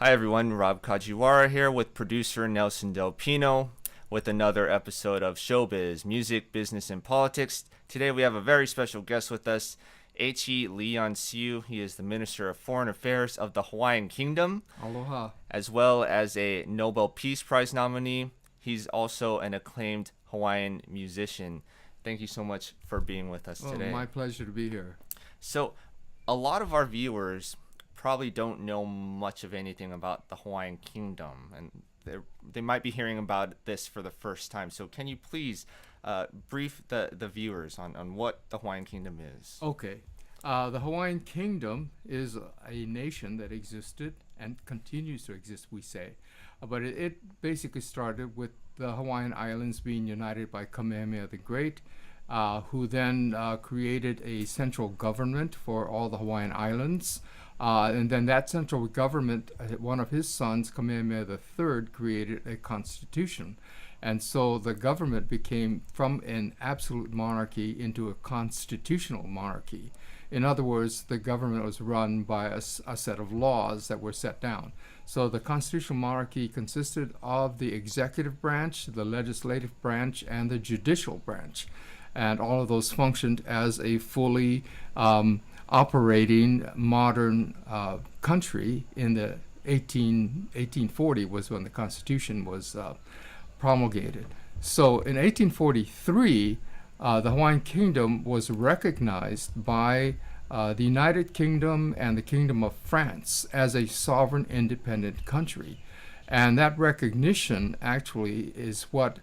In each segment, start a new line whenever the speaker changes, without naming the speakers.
Hi everyone, Rob Kajiwara here with producer Nelson Del Pino with another episode of Showbiz, Music, Business, and Politics. Today we have a very special guest with us, H.E. Leon Siu. He is the Minister of Foreign Affairs of the Hawaiian Kingdom,
Aloha.
as well as a Nobel Peace Prize nominee. He's also an acclaimed Hawaiian musician. Thank you so much for being with us today.
My pleasure to be here.
So, a lot of our viewers probably don't know much of anything about the Hawaiian Kingdom, and they might be hearing about this for the first time. So can you please brief the viewers on what the Hawaiian Kingdom is?
Okay. The Hawaiian Kingdom is a nation that existed and continues to exist, we say. But it basically started with the Hawaiian Islands being united by Kamehameha the Great, who then created a central government for all the Hawaiian Islands. And then that central government, one of his sons, Kamehameha III, created a constitution. And so the government became from an absolute monarchy into a constitutional monarchy. In other words, the government was run by a set of laws that were set down. So the constitutional monarchy consisted of the executive branch, the legislative branch, and the judicial branch. And all of those functioned as a fully operating modern country. In the 1840 was when the Constitution was promulgated. So in 1843, the Hawaiian Kingdom was recognized by the United Kingdom and the Kingdom of France as a sovereign independent country. And that recognition actually is what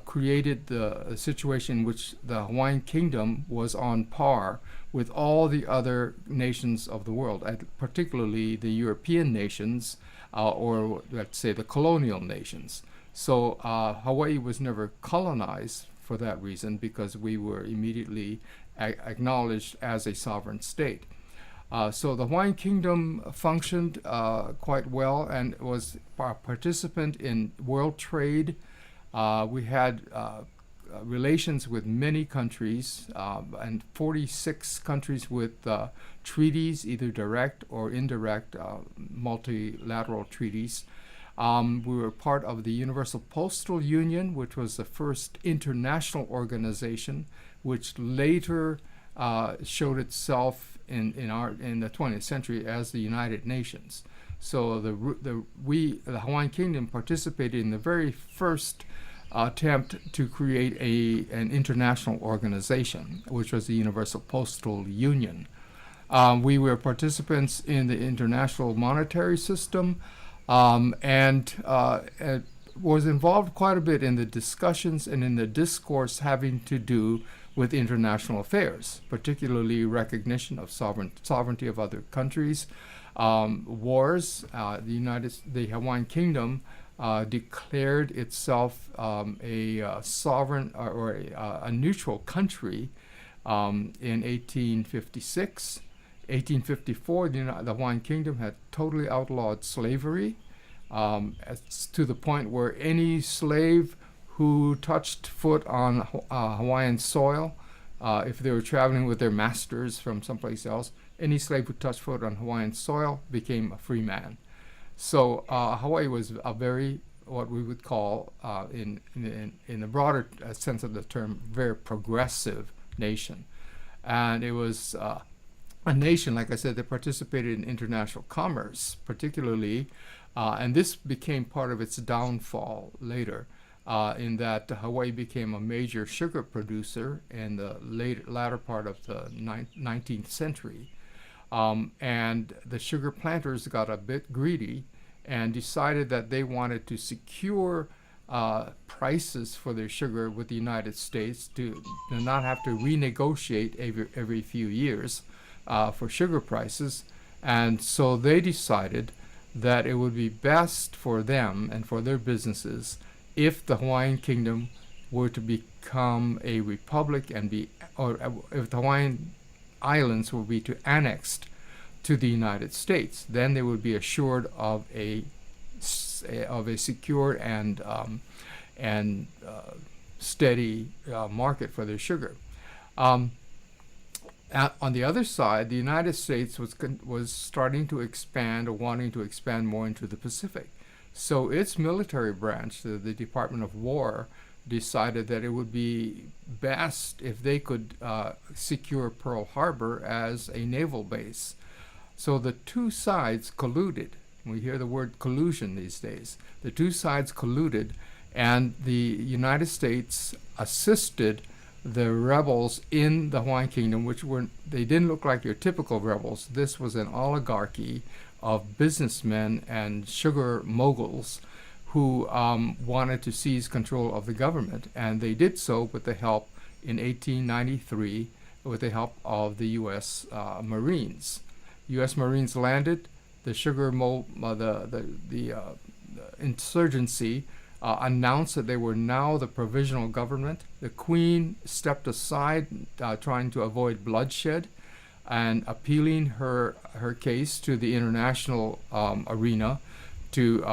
created the situation in which the Hawaiian Kingdom was on par with all the other nations of the world, particularly the European nations, or let's say the colonial nations. So Hawaii was never colonized for that reason, because we were immediately acknowledged as a sovereign state. So the Hawaiian Kingdom functioned quite well and was a participant in world trade. We had relations with many countries, and 46 countries with treaties, either direct or indirect multilateral treaties. We were part of the Universal Postal Union, which was the first international organization, which later showed itself in the 20th century as the United Nations. So the Hawaiian Kingdom participated in the very first attempt to create an international organization, which was the Universal Postal Union. We were participants in the International Monetary System, and was involved quite a bit in the discussions and in the discourse having to do with international affairs, particularly recognition of sovereignty of other countries, wars. The Hawaiian Kingdom declared itself a sovereign or a neutral country in 1856. 1854, the Hawaiian Kingdom had totally outlawed slavery, to the point where any slave who touched foot on Hawaiian soil, if they were traveling with their masters from someplace else, any slave who touched foot on Hawaiian soil became a free man. So Hawaii was a very, what we would call, in the broader sense of the term, very progressive nation. And it was a nation, like I said, that participated in international commerce, particularly, and this became part of its downfall later, in that Hawaii became a major sugar producer in the latter part of the 19th century. And the sugar planters got a bit greedy and decided that they wanted to secure prices for their sugar with the United States to not have to renegotiate every few years for sugar prices. And so they decided that it would be best for them and for their businesses if the Hawaiian Kingdom were to become a republic or if the Hawaiian Islands were to annexed to the United States. Then they would be assured of a secure and steady market for their sugar. On the other side, the United States was starting to expand or wanting to expand more into the Pacific. So its military branch, the Department of War, decided that it would be best if they could secure Pearl Harbor as a naval base. So the two sides colluded. We hear the word collusion these days. The two sides colluded, and the United States assisted the rebels in the Hawaiian Kingdom, they didn't look like your typical rebels. This was an oligarchy of businessmen and sugar moguls who wanted to seize control of the government, and they did so with the help in 1893 with the help of the U.S. Marines. U.S. Marines landed. The insurgency announced that they were now the provisional government. The Queen stepped aside, trying to avoid bloodshed, and appealing her case to the international arena to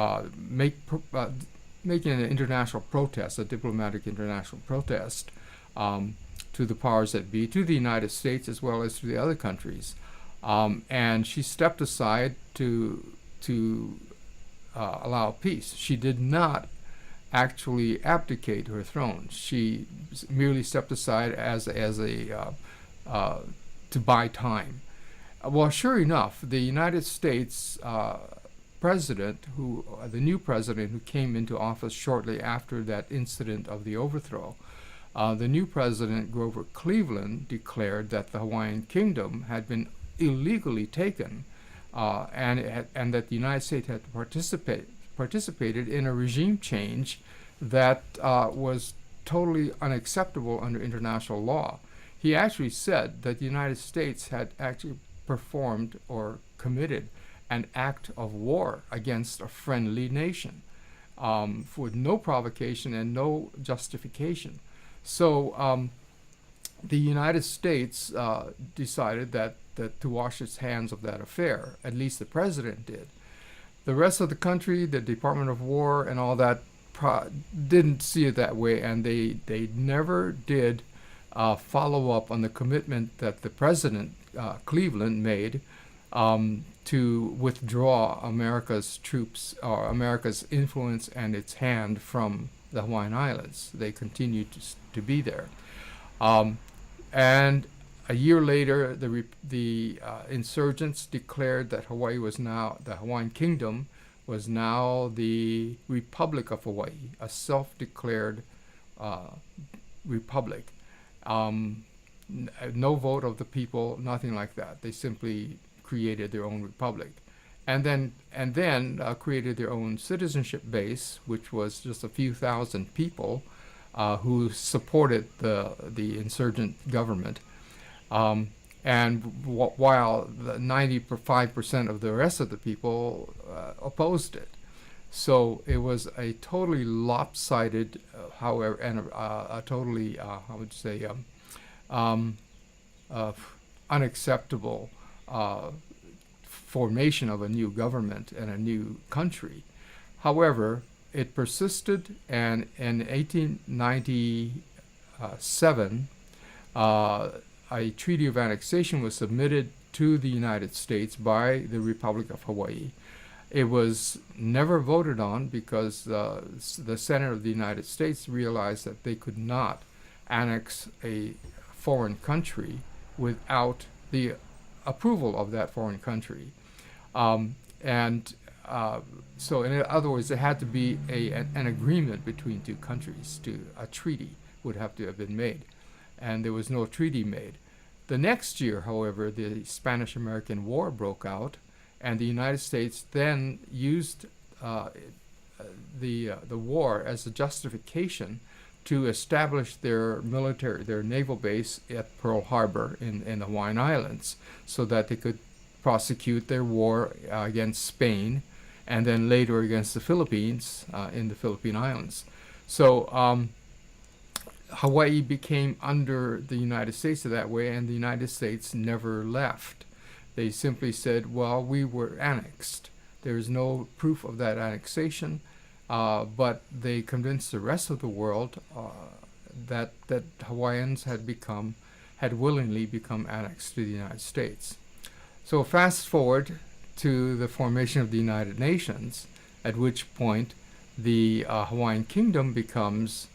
making an international protest, a diplomatic international protest, to the powers that be, to the United States as well as to the other countries. And she stepped aside to allow peace. She did not actually abdicate her throne. She merely stepped aside to buy time. Well, sure enough, the United States president, the new president who came into office shortly after that incident of the overthrow, the new president, Grover Cleveland, declared that the Hawaiian Kingdom had been illegally taken, and that the United States had participated in a regime change that was totally unacceptable under international law. He actually said that the United States had actually performed or committed an act of war against a friendly nation, with no provocation and no justification. So the United States decided that to wash its hands of that affair. At least the president did. The rest of the country, the Department of War and all that, didn't see it that way, and they never did follow up on the commitment that the president, Cleveland, made to withdraw America's troops, or America's influence and its hand from the Hawaiian Islands. They continued to be there. And a year later, the insurgents declared that Hawaii was now, the Hawaiian Kingdom was now the Republic of Hawaii, a self-declared republic. No vote of the people, nothing like that. They simply created their own republic, and then created their own citizenship base, which was just a few thousand people who supported the insurgent government. While the 95% of the rest of the people opposed it. So it was a totally lopsided, however, and a totally, unacceptable formation of a new government and a new country. However, it persisted, and in 1897, a treaty of annexation was submitted to the United States by the Republic of Hawaii. It was never voted on because the Senate of the United States realized that they could not annex a foreign country without the approval of that foreign country. So in other words, there had to be an agreement between two countries. A treaty would have to have been made, and there was no treaty made. The next year, however, the Spanish-American War broke out, and the United States then used the war as a justification to establish their naval base at Pearl Harbor in the Hawaiian Islands, so that they could prosecute their war against Spain, and then later against the Philippines in the Philippine Islands. So Hawaii became under the United States that way, and the United States never left. They simply said, well, we were annexed. There is no proof of that annexation, but they convinced the rest of the world that Hawaiians had had willingly become annexed to the United States. So fast forward to the formation of the United Nations, at which point the Hawaiian Kingdom becomes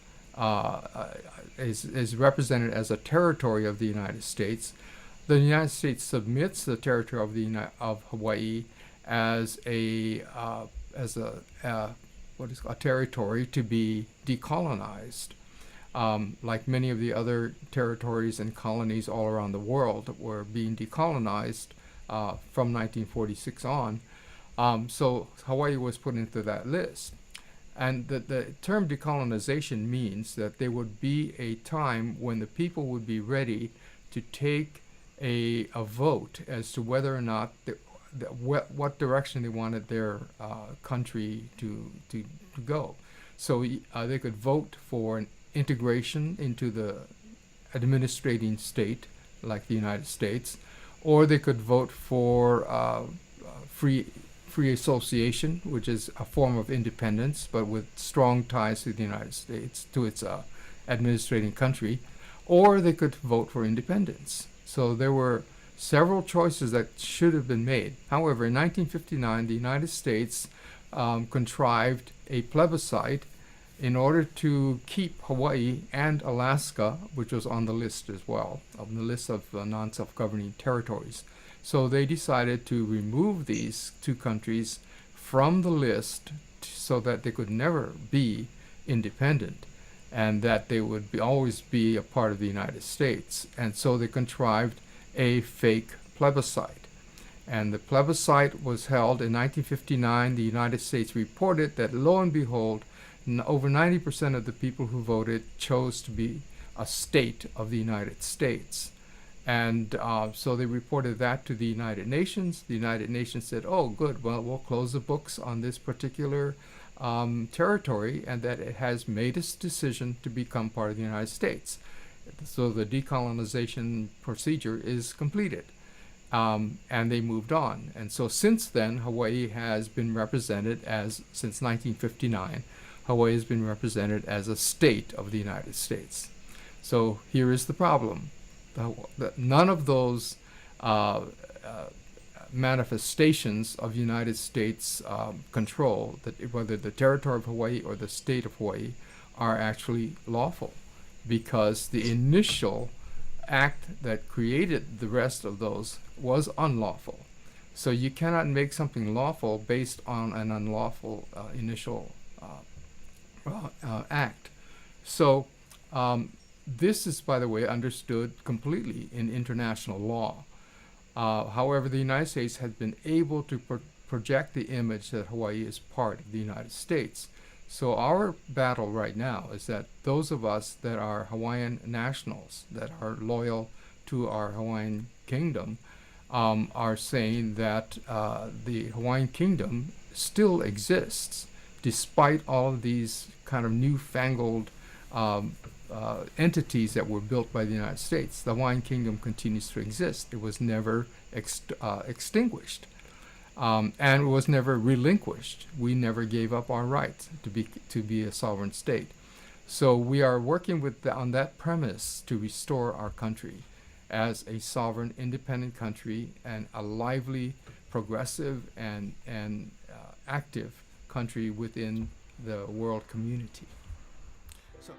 is represented as a territory of the United States. The United States submits the territory of Hawaii as a territory to be decolonized. Like many of the other territories and colonies all around the world that were being decolonized from 1946 on. So Hawaii was put into that list. And the term decolonization means that there would be a time when the people would be ready to take a vote as to whether or not what direction they wanted their country to go. So they could vote for an integration into the administrating state like the United States, or they could vote for free association, which is a form of independence but with strong ties to the United States, to its administrating country, or they could vote for independence. So there were several choices that should have been made. However, in 1959, the United States contrived a plebiscite in order to keep Hawaii and Alaska, which was on the list as well, on the list of non-self-governing territories. So they decided to remove these two countries from the list so that they could never be independent and that they would always be a part of the United States. And so they contrived a fake plebiscite. And the plebiscite was held in 1959. The United States reported that, lo and behold, over 90% of the people who voted chose to be a state of the United States. And so they reported that to the United Nations. The United Nations said, oh, good, well, we'll close the books on this particular territory and that it has made its decision to become part of the United States. So the decolonization procedure is completed. And they moved on. And so since then, Hawaii has been represented since 1959, Hawaii has been represented as a state of the United States. So here is the problem. None of those manifestations of United States control, that whether the territory of Hawaii or the state of Hawaii, are actually lawful, because the initial act that created the rest of those was unlawful. So you cannot make something lawful based on an unlawful initial act. So this is, by the way, understood completely in international law. However, the United States has been able to project the image that Hawaii is part of the United States. So our battle right now is that those of us that are Hawaiian nationals, that are loyal to our Hawaiian Kingdom, are saying that the Hawaiian Kingdom still exists despite all of these kind of newfangled entities that were built by the United States. The Hawaiian Kingdom continues to exist. It was never extinguished, and was never relinquished. We never gave up our right to be a sovereign state. So we are working on that premise to restore our country as a sovereign, independent country, and a lively, progressive, and active country within the world community. So.